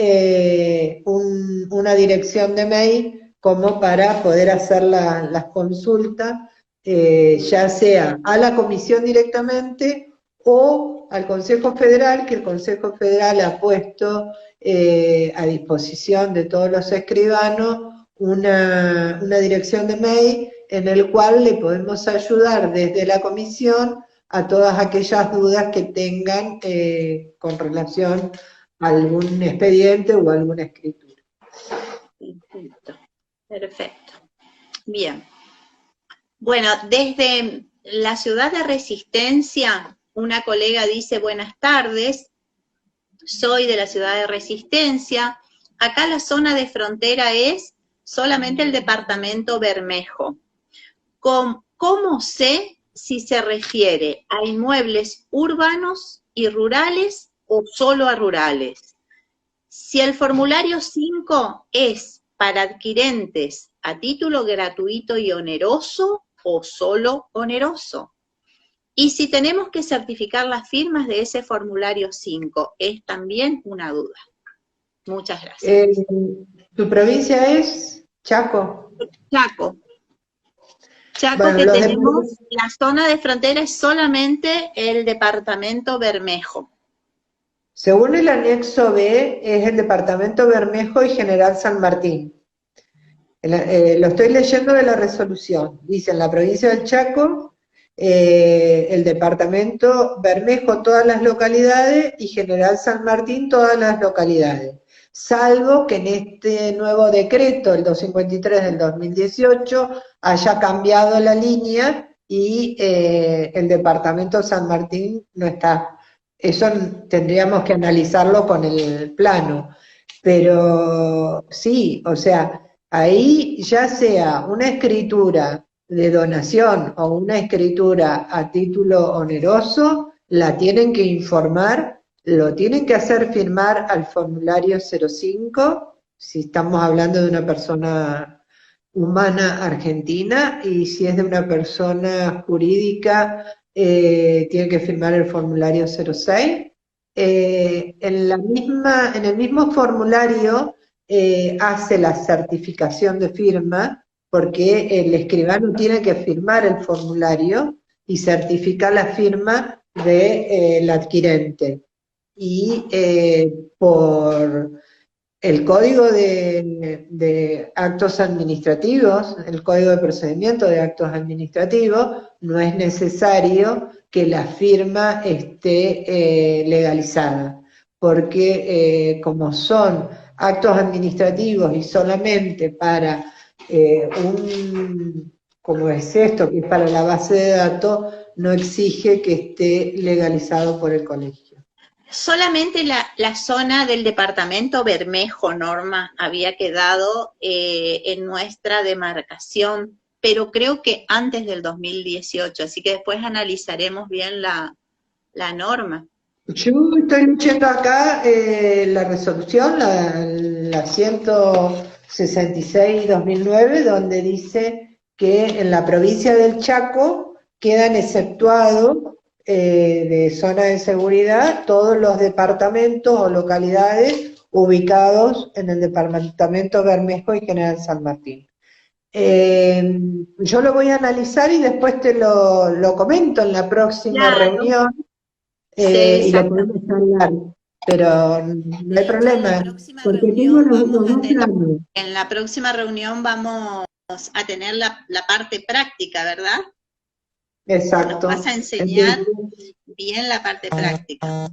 una dirección de mail como para poder hacer las consultas, ya sea a la comisión directamente o al Consejo Federal, que el Consejo Federal ha puesto a disposición de todos los escribanos una dirección de mail en el cual le podemos ayudar desde la comisión a todas aquellas dudas que tengan con relación a algún expediente o alguna escritura. Perfecto, perfecto. Bien. Bueno, desde la ciudad de Resistencia, una colega dice: buenas tardes, soy de la ciudad de Resistencia. Acá la zona de frontera es solamente el departamento Bermejo. ¿Cómo sé si se refiere a inmuebles urbanos y rurales o solo a rurales? Si el formulario 5 es para adquirentes a título gratuito y oneroso o solo oneroso. Y si tenemos que certificar las firmas de ese formulario 5, es también una duda. Muchas gracias. ¿Tu provincia es Chaco? Chaco. Chaco, Bueno, que tenemos, la zona de frontera es solamente el departamento Bermejo. Según el anexo B, es el departamento Bermejo y General San Martín. Lo estoy leyendo de la resolución. Dice: en la provincia del Chaco, el departamento Bermejo todas las localidades y General San Martín todas las localidades, salvo que en este nuevo decreto, el 253 del 2018, haya cambiado la línea y el departamento San Martín no está. Eso tendríamos que analizarlo con el plano, pero sí, o sea, ahí ya sea una escritura de donación o una escritura a título oneroso, la tienen que informar, lo tienen que hacer firmar al formulario 05, si estamos hablando de una persona humana argentina, y si es de una persona jurídica, tiene que firmar el formulario 06. En el mismo formulario hace la certificación de firma, porque el escribano tiene que firmar el formulario y certificar la firma del adquirente. Y por el código de actos administrativos, el código de procedimiento de actos administrativos, no es necesario que la firma esté legalizada, porque como son actos administrativos y solamente para como es esto, que es para la base de datos, no exige que esté legalizado por el colegio. Solamente la zona del departamento Bermejo, Norma, había quedado en nuestra demarcación, pero creo que antes del 2018, así que después analizaremos bien la norma. Yo estoy leyendo acá la resolución, la 166-2009, donde dice que en la provincia del Chaco quedan exceptuados de zona de seguridad todos los departamentos o localidades ubicados en el departamento Bermejo y General San Martín. Yo lo voy a analizar y después te lo comento en la próxima reunión. Sí, y lo podemos hablar, pero no hay problema, porque tengo los dos planos. En la próxima reunión vamos a tener la parte práctica, ¿verdad? Exacto. Nos vas a enseñar bien la parte práctica.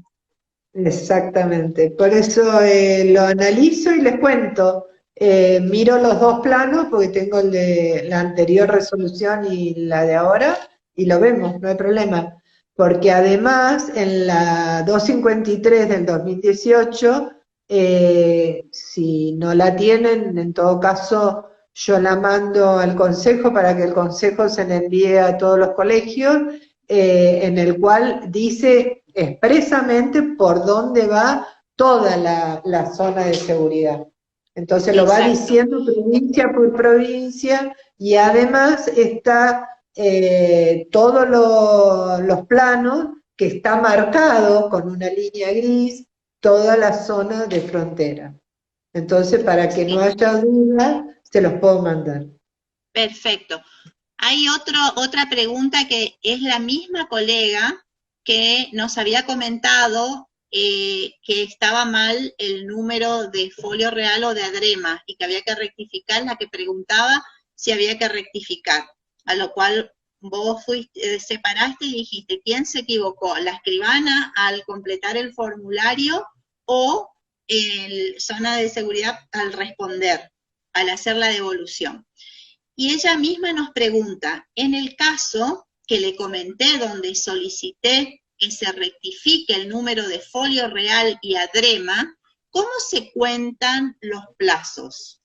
Exactamente, por eso lo analizo y les cuento. Miro los dos planos, porque tengo el de la anterior resolución y la de ahora, y lo vemos, no hay problema. Porque además, en la 253 del 2018, si no la tienen, en todo caso, yo la mando al Consejo para que el Consejo se la envíe a todos los colegios, en el cual dice expresamente por dónde va toda la zona de seguridad. Entonces lo va diciendo provincia por provincia, y además está todos los planos que está marcado con una línea gris, toda la zona de frontera. Entonces, para que no haya duda, se los puedo mandar. Perfecto. Hay otra pregunta que es la misma colega que nos había comentado que estaba mal el número de folio real o de adrema y que había que rectificar, la que preguntaba si había que rectificar, a lo cual vos separaste y dijiste, ¿quién se equivocó? ¿La escribana al completar el formulario o el zona de seguridad al responder, al hacer la devolución? Y ella misma nos pregunta, en el caso que le comenté donde solicité que se rectifique el número de folio real y adrema, ¿cómo se cuentan los plazos?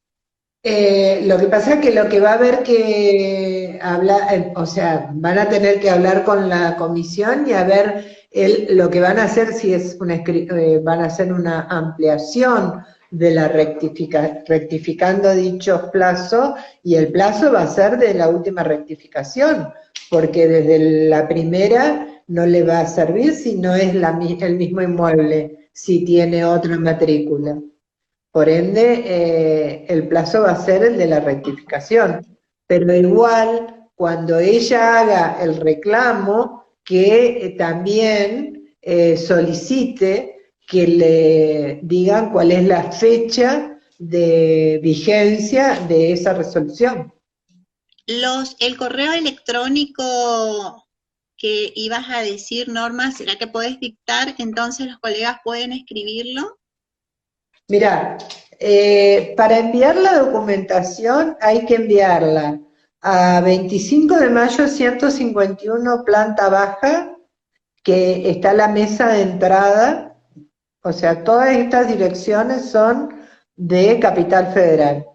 Lo que pasa es que lo que va a haber que hablar, o sea, van a tener que hablar con la comisión y a ver lo que van a hacer, si es van a hacer una ampliación de la rectificando dichos plazos, y el plazo va a ser de la última rectificación, porque desde la primera no le va a servir si no es el mismo inmueble, si tiene otra matrícula. Por ende, el plazo va a ser el de la rectificación. Pero igual, cuando ella haga el reclamo, que también solicite que le digan cuál es la fecha de vigencia de esa resolución. El correo electrónico que ibas a decir, Norma, ¿será que podés dictar? Entonces los colegas pueden escribirlo. Mirá, para enviar la documentación hay que enviarla a 25 de mayo 151 planta baja, que está la mesa de entrada, o sea, todas estas direcciones son de Capital Federal,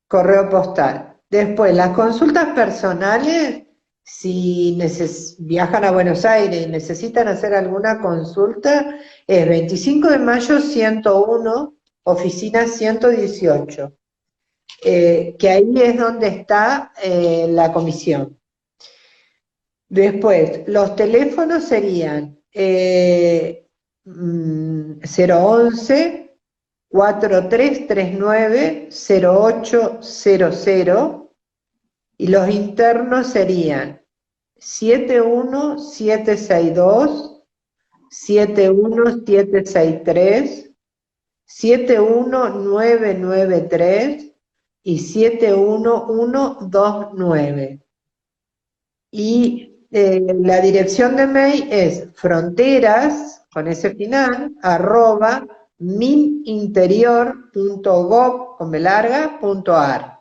correo postal. Después, las consultas personales, si viajan a Buenos Aires y necesitan hacer alguna consulta, es 25 de mayo 101, oficina 118, que ahí es donde está la comisión. Después, los teléfonos serían 011 4339 0800 y los internos serían 71762, 71763, 71993 y 71129. Y la dirección de mail es fronteras, con ese final, @ mininterior.gov.ar.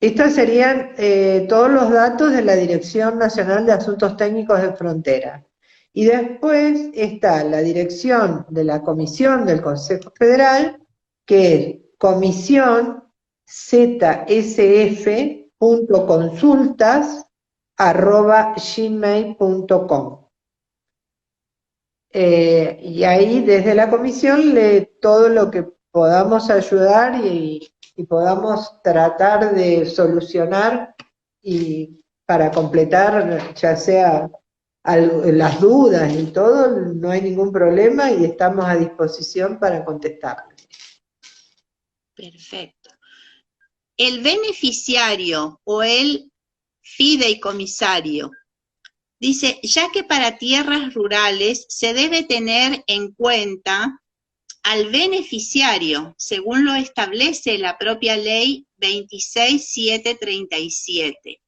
Estos serían todos los datos de la Dirección Nacional de Asuntos Técnicos de Frontera. Y después está la dirección de la Comisión del Consejo Federal, que es comisionsf.consultas@gmail.com. Y ahí desde la comisión todo lo que podamos ayudar y podamos tratar de solucionar y para completar ya sea las dudas y todo, no hay ningún problema y estamos a disposición para contestarles. Perfecto. El beneficiario o el fideicomisario dice, ya que para tierras rurales se debe tener en cuenta al beneficiario, según lo establece la propia ley 26737.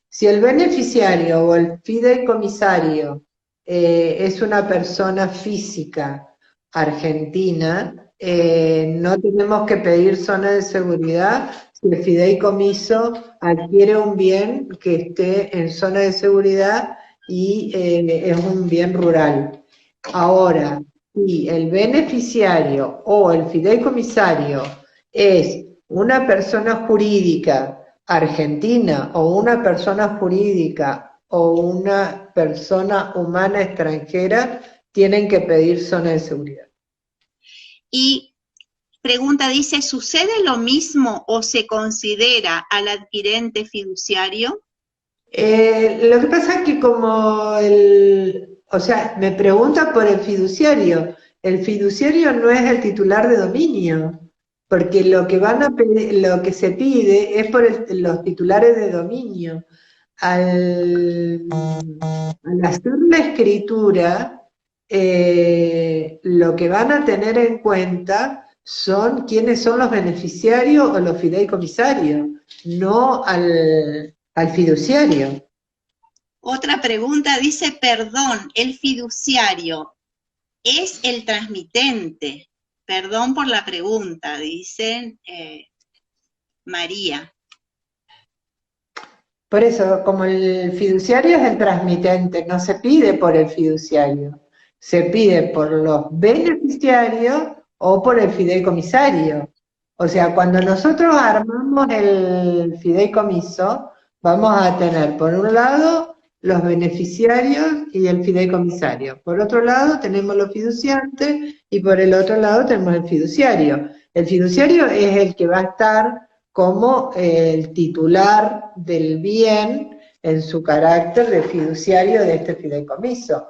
Si el beneficiario o el fideicomisario es una persona física argentina, no tenemos que pedir zona de seguridad si el fideicomiso adquiere un bien que esté en zona de seguridad y es un bien rural. Ahora, si el beneficiario o el fideicomisario es una persona jurídica argentina o una persona jurídica o una persona humana extranjera, tienen que pedir zona de seguridad. Y pregunta, dice, ¿sucede lo mismo o se considera al adquirente fiduciario? Lo que pasa es que como o sea, me pregunta por el fiduciario no es el titular de dominio, porque lo que van a pedir, lo que se pide es por los titulares de dominio. Al hacer la escritura, lo que van a tener en cuenta son quiénes son los beneficiarios o los fideicomisarios, no al fiduciario. Otra pregunta dice, perdón, el fiduciario es el transmitente. Perdón por la pregunta, dice María. Por eso, como el fiduciario es el transmitente, no se pide por el fiduciario, se pide por los beneficiarios o por el fideicomisario. O sea, cuando nosotros armamos el fideicomiso, vamos a tener por un lado los beneficiarios y el fideicomisario. Por otro lado tenemos los fiduciantes y por el otro lado tenemos el fiduciario. El fiduciario es el que va a estar como el titular del bien en su carácter de fiduciario de este fideicomiso.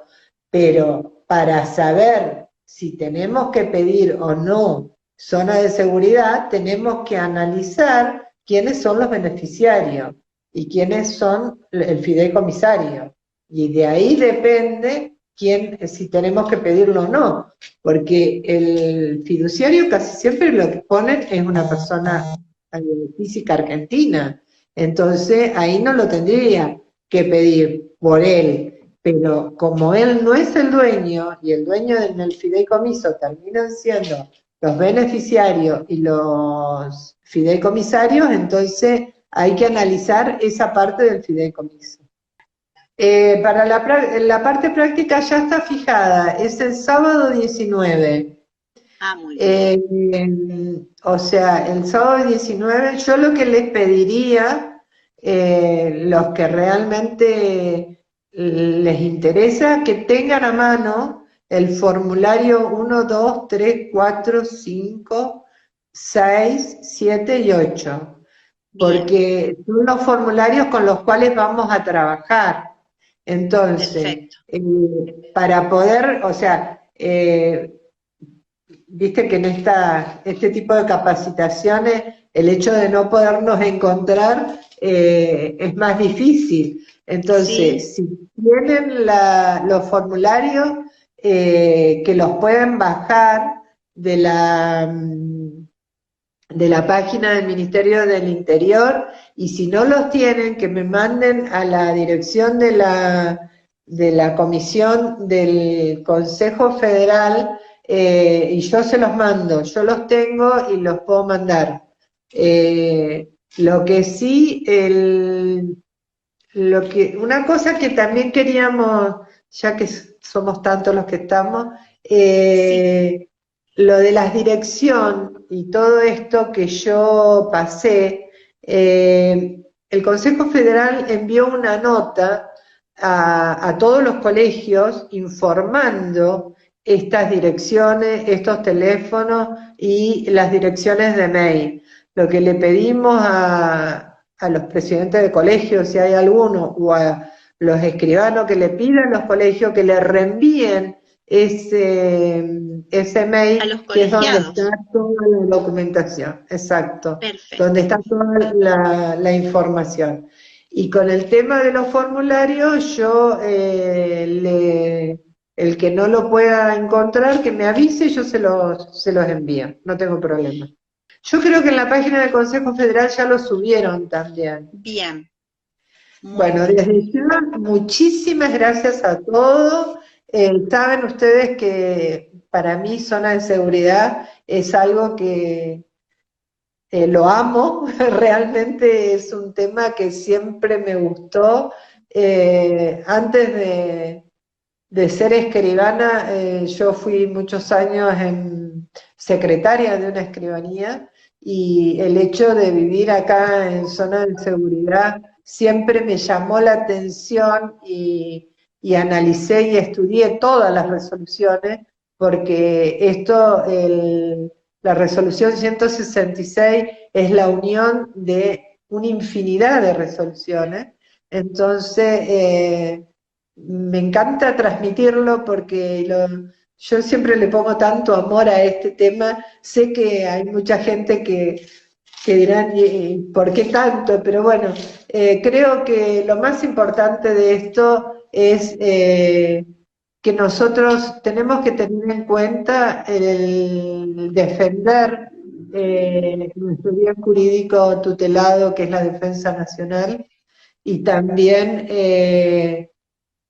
Pero para saber si tenemos que pedir o no zona de seguridad, tenemos que analizar quiénes son los beneficiarios y quiénes son el fideicomisario. Y de ahí depende si tenemos que pedirlo o no, porque el fiduciario casi siempre lo que ponen es una persona física argentina, entonces ahí no lo tendría que pedir por él, pero como él no es el dueño, y el dueño del fideicomiso terminan siendo los beneficiarios y los fideicomisarios, entonces hay que analizar esa parte del fideicomiso. Para la parte práctica ya está fijada, es el sábado 19. Muy bien. O sea, el sábado 19, yo lo que les pediría, los que realmente les interesa, que tengan a mano el formulario 1, 2, 3, 4, 5, 6, 7 y 8. Bien, porque son los formularios con los cuales vamos a trabajar. Entonces, perfecto. para poder, o sea, viste que en este tipo de capacitaciones el hecho de no podernos encontrar es más difícil. Sí, Entonces, si tienen los formularios, que los pueden bajar de de la página del Ministerio del Interior, y si no los tienen, que me manden a la dirección de la Comisión del Consejo Federal, y yo se los mando, yo los tengo y los puedo mandar. Lo que sí, una cosa que también queríamos, ya que somos tantos los que estamos, sí, lo de la dirección y todo esto que yo pasé, el Consejo Federal envió una nota a todos los colegios informando estas direcciones, estos teléfonos y las direcciones de mail. Lo que le pedimos a los presidentes de colegios, si hay alguno, o a los escribanos, que le pidan a los colegios que le reenvíen ese a mail, los que es donde está colegiados. toda la documentación, exacto, donde Perfecto. está toda la información. Y con el tema de los formularios, yo el que no lo pueda encontrar, que me avise, yo se los envío, no tengo problema. Yo creo que en la página del Consejo Federal ya lo subieron también. Bien, muy Bueno, bien. desde ya, muchísimas gracias a todos. Saben ustedes que para mí zona de seguridad es algo que lo amo, realmente es un tema que siempre me gustó. Antes de ser escribana, yo fui muchos años secretaria de una escribanía, y el hecho de vivir acá en zona de seguridad siempre me llamó la atención, y analicé y estudié todas las resoluciones, porque la resolución 166 es la unión de una infinidad de resoluciones. Entonces, me encanta transmitirlo porque yo siempre le pongo tanto amor a este tema. Sé que hay mucha gente que dirán, ¿y por qué tanto? Pero bueno, creo que lo más importante de esto es que nosotros tenemos que tener en cuenta el defender nuestro bien jurídico tutelado, que es la defensa nacional, y también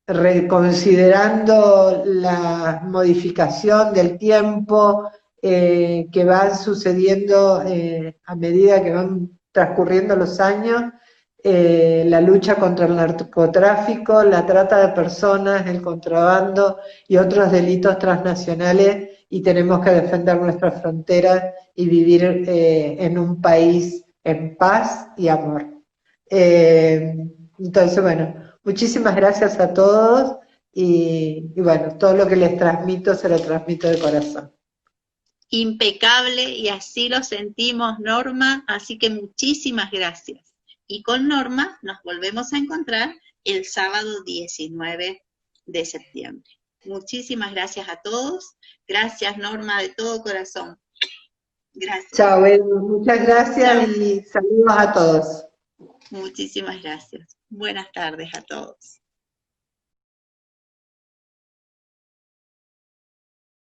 reconsiderando la modificación del tiempo que van sucediendo a medida que van transcurriendo los años, la lucha contra el narcotráfico, la trata de personas, el contrabando y otros delitos transnacionales, y tenemos que defender nuestras fronteras y vivir en un país en paz y amor. Eh, entonces, bueno, muchísimas gracias a todos, y bueno, todo lo que les transmito se lo transmito de corazón. Impecable y así lo sentimos, Norma, así que muchísimas gracias. Y con Norma nos volvemos a encontrar el sábado 19 de septiembre. Muchísimas gracias a todos. Gracias, Norma, de todo corazón. Gracias. Chao, Edu, muchas gracias Chao. y saludos a todos. Muchísimas gracias. Buenas tardes a todos.